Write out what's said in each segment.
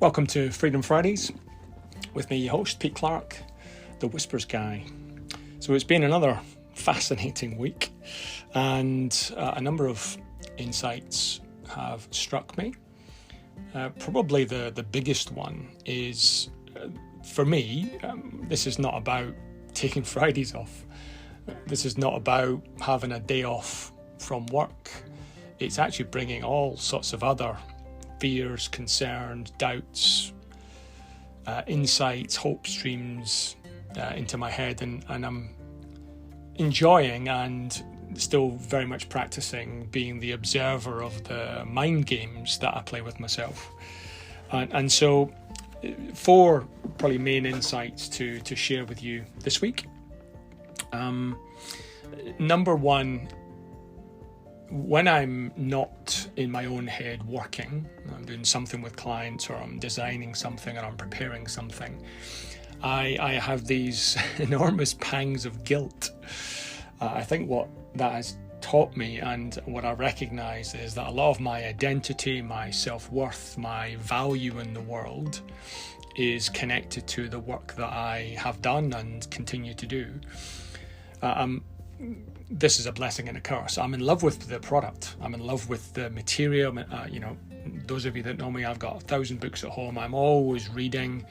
Welcome to Freedom Fridays with me, your host, Pete Clark, the Whispers guy. So it's been another fascinating week, and a number of insights have struck me. Probably the biggest one is, for me, this is not about taking Fridays off. This is not about having a day off from work. It's actually bringing all sorts of other fears, concerns, doubts, insights, hope streams into my head, and I'm enjoying and still very much practicing being the observer of the mind games that I play with myself. And so 4 probably main insights to share with you this week. Number 1, when I'm not in my own head working, I'm doing something with clients, or I'm designing something, or I'm preparing something, I have these enormous pangs of guilt. I think what that has taught me, and what I recognize, is that a lot of my identity, my self-worth, my value in the world is connected to the work that I have done and continue to do. This is a blessing and a curse. I'm in love with the product. I'm in love with the material. Those of you that know me, I've got 1,000 books at home. I'm always reading,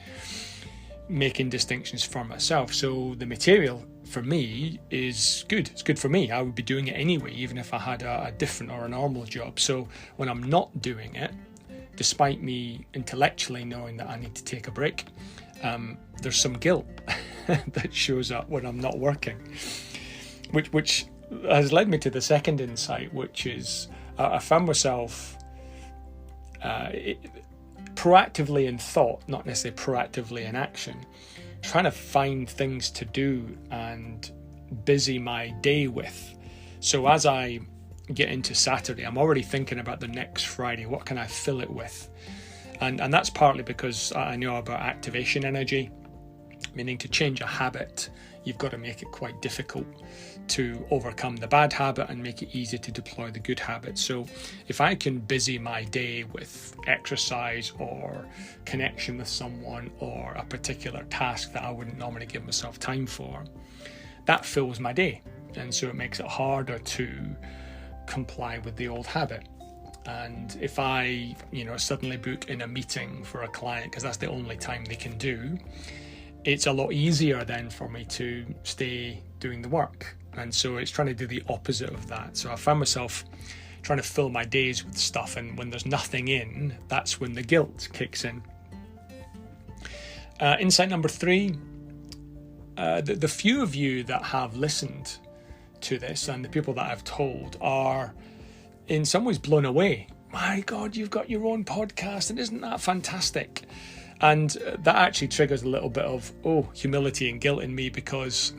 making distinctions for myself. So the material for me is good. It's good for me. I would be doing it anyway, even if I had a different or a normal job. So when I'm not doing it, despite me intellectually knowing that I need to take a break, there's some guilt that shows up when I'm not working. Which has led me to the second insight, which is I found myself proactively in thought, not necessarily proactively in action, trying to find things to do and busy my day with. So as I get into Saturday, I'm already thinking about the next Friday. What can I fill it with? And that's partly because I know about activation energy, meaning to change a habit, you've got to make it quite difficult to overcome the bad habit and make it easy to deploy the good habit. So if I can busy my day with exercise or connection with someone or a particular task that I wouldn't normally give myself time for, that fills my day. And so it makes it harder to comply with the old habit. And if I, suddenly book in a meeting for a client, because that's the only time they can do, it's a lot easier then for me to stay doing the work. And so it's trying to do the opposite of that. So I found myself trying to fill my days with stuff, and when there's nothing in, that's when the guilt kicks in. Insight number 3, the few of you that have listened to this and the people that I've told are in some ways blown away. My God, you've got your own podcast, and isn't that fantastic? And that actually triggers a little bit of humility and guilt in me, because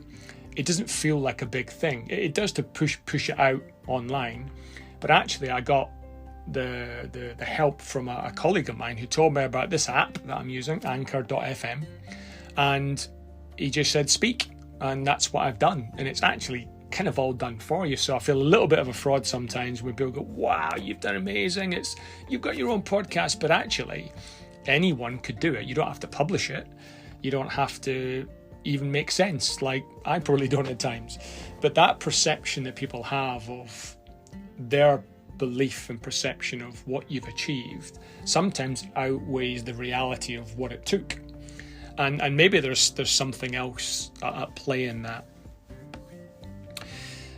it doesn't feel like a big thing. It does to push it out online, but actually I got the help from a colleague of mine who told me about this app that I'm using, Anchor.fm, and he just said speak, and that's what I've done, and it's actually kind of all done for you. So I feel a little bit of a fraud sometimes when people go, wow, you've done amazing, you've got your own podcast, but actually anyone could do it. You don't have to publish it. You don't have to even make sense, like I probably don't at times. But that perception that people have of their belief and perception of what you've achieved sometimes outweighs the reality of what it took. And maybe there's something else at play in that.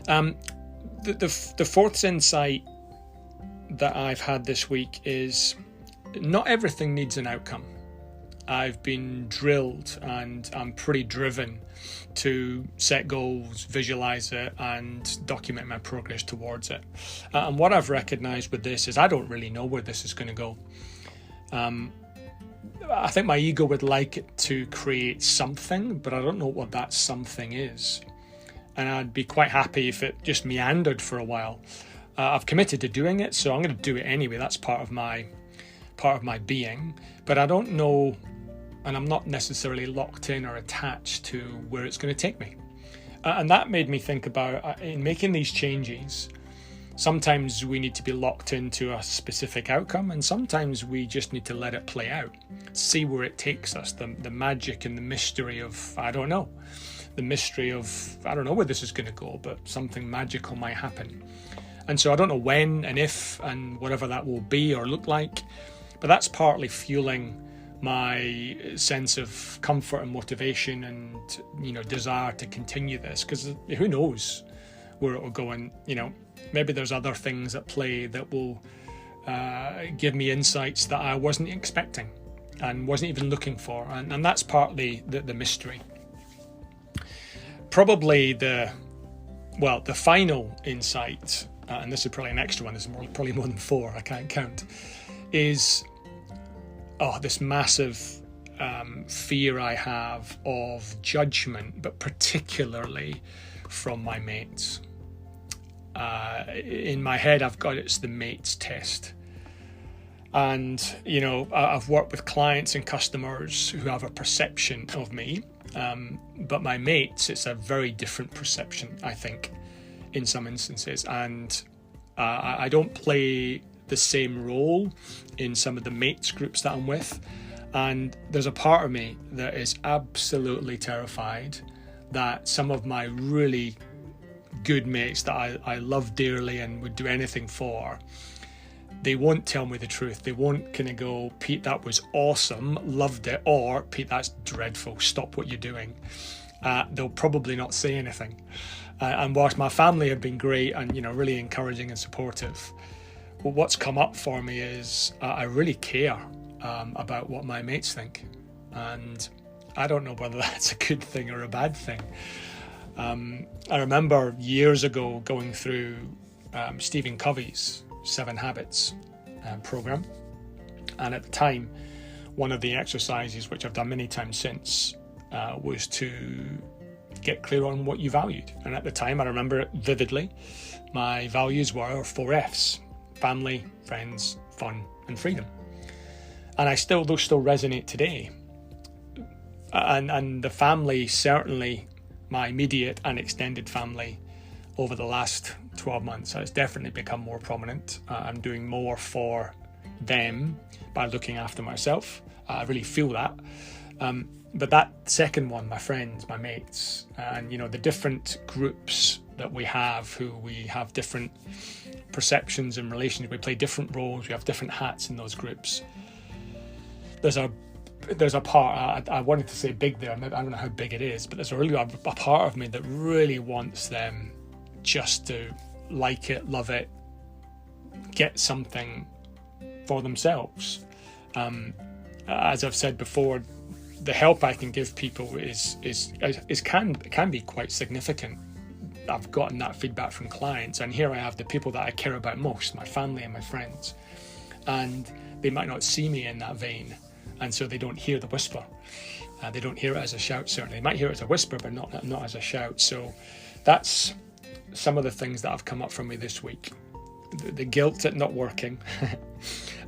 The fourth insight that I've had this week is not everything needs an outcome. I've been drilled, and I'm pretty driven to set goals, visualize it, and document my progress towards it. And what I've recognized with this is I don't really know where this is going to go. I think my ego would like it to create something, but I don't know what that something is. And I'd be quite happy if it just meandered for a while. I've committed to doing it, so I'm going to do it anyway. That's part of my being. But I don't know, and I'm not necessarily locked in or attached to where it's going to take me. And that made me think about, in making these changes, Sometimes we need to be locked into a specific outcome, and sometimes we just need to let it play out, see where it takes us, the magic and the mystery of, I don't know, the mystery of, I don't know where this is going to go, but something magical might happen. And so I don't know when and if and whatever that will be or look like, but that's partly fueling my sense of comfort and motivation and, desire to continue this, because who knows where it will go. And, maybe there's other things at play that will give me insights that I wasn't expecting and wasn't even looking for. And that's partly the mystery. Probably the final insight, and this is probably an extra one, there's probably more than 4, I can't count, is this massive fear I have of judgment, but particularly from my mates. In my head, I've got it's the mates test. And, I've worked with clients and customers who have a perception of me, but my mates, it's a very different perception, I think, in some instances. And I don't play the same role in some of the mates groups that I'm with. And there's a part of me that is absolutely terrified that some of my really good mates that I love dearly and would do anything for, they won't tell me the truth. They won't kind of go, Pete, that was awesome, loved it, or Pete, that's dreadful, stop what you're doing. They'll probably not say anything. And whilst my family have been great and, really encouraging and supportive, but what's come up for me is I really care about what my mates think. And I don't know whether that's a good thing or a bad thing. I remember years ago going through Stephen Covey's 7 Habits program. And at the time, one of the exercises, which I've done many times since, was to get clear on what you valued. And at the time, I remember it vividly. My values were 4 Fs: family, friends, fun, and freedom. And those still resonate today. And the family, certainly my immediate and extended family, over the last 12 months has definitely become more prominent. I'm doing more for them by looking after myself. I really feel that. But that second one, my friends, my mates, and the different groups that we have, who we have different perceptions and relations, we play different roles, we have different hats in those groups. There's a part, I wanted to say big there, I don't know how big it is, but there's a part of me that really wants them just to like it, love it, get something for themselves. As I've said before, the help I can give people can be quite significant. I've gotten that feedback from clients, and here I have the people that I care about most, my family and my friends, and they might not see me in that vein, and so they don't hear the whisper. They don't hear it as a shout, certainly. They might hear it as a whisper, but not as a shout. So that's some of the things that have come up for me this week. The guilt at not working,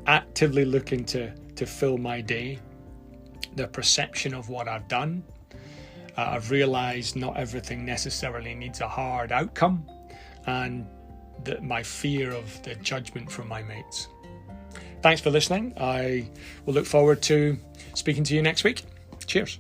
actively looking to fill my day, the perception of what I've done. I've realised not everything necessarily needs a hard outcome, and my fear of the judgment from my mates. Thanks for listening. I will look forward to speaking to you next week. Cheers.